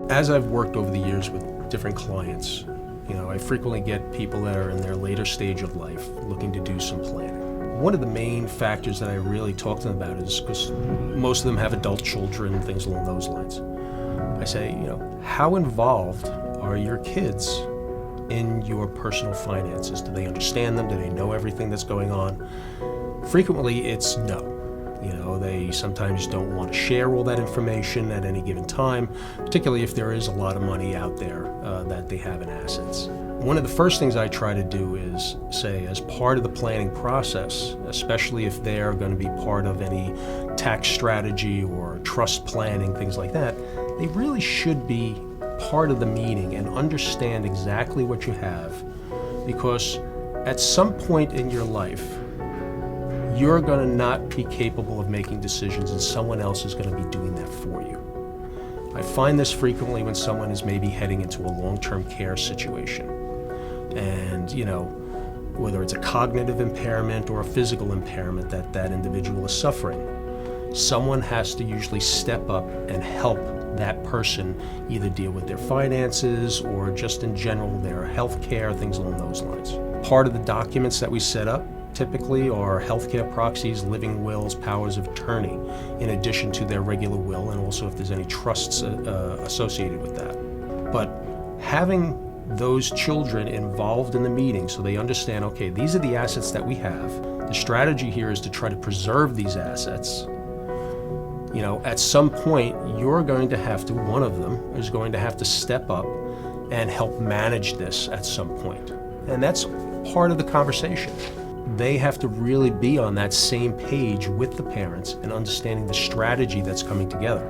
As I've worked over the years with different clients, I frequently get people that are in their later stage of life looking to do some planning. One of the main factors that I really talk to them about is because most of them have adult children, things along those lines. I say, how involved are your kids in your personal finances? Do they understand them? Do they know everything that's going on? Frequently, it's no. They sometimes don't want to share all that information at any given time, particularly if there is a lot of money out there that they have in assets. One of the first things I try to do is say, as part of the planning process, especially if they're going to be part of any tax strategy or trust planning, things like that, they really should be part of the meeting and understand exactly what you have, because at some point in your life, you're going to not be capable of making decisions and someone else is going to be doing that for you. I find this frequently when someone is maybe heading into a long-term care situation. And, whether it's a cognitive impairment or a physical impairment that that individual is suffering, someone has to usually step up and help that person either deal with their finances or just in general their health care, things along those lines. Part of the documents that we set up typically are healthcare proxies, living wills, powers of attorney, in addition to their regular will, and also if there's any trusts associated with that. But having those children involved in the meeting so they understand, okay, these are the assets that we have. The strategy here is to try to preserve these assets. At some point, you're going to have to, one of them is going to have to step up and help manage this at some point. And that's part of the conversation. They have to really be on that same page with the parents and understanding the strategy that's coming together.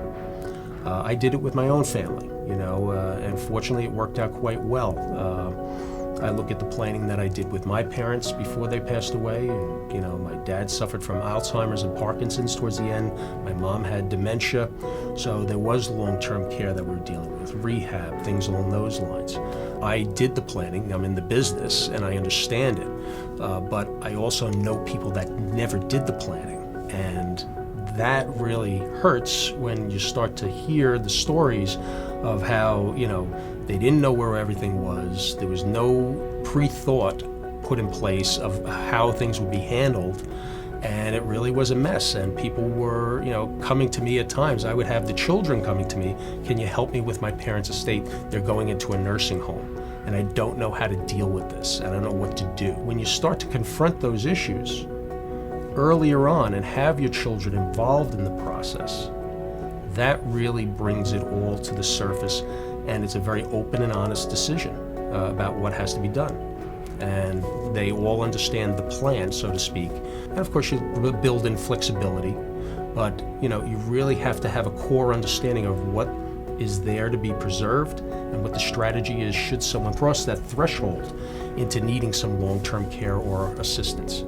I did it with my own family, and fortunately it worked out quite well. I look at the planning that I did with my parents before they passed away, and my dad suffered from Alzheimer's and Parkinson's towards the end. My mom had dementia, so there was long-term care that we were dealing with, rehab, things along those lines. I did the planning, I'm in the business, and I understand it, but I also know people that never did the planning, and that really hurts when you start to hear the stories of how, they didn't know where everything was. There was no pre-thought put in place of how things would be handled, and it really was a mess. And people were, coming to me at times. I would have the children coming to me, can you help me with my parents' estate? They're going into a nursing home, and I don't know how to deal with this, and I don't know what to do. When you start to confront those issues earlier on and have your children involved in the process, that really brings it all to the surface, and it's a very open and honest decision about what has to be done. And they all understand the plan, so to speak. And of course, you build in flexibility, but you really have to have a core understanding of what is there to be preserved and what the strategy is should someone cross that threshold into needing some long-term care or assistance.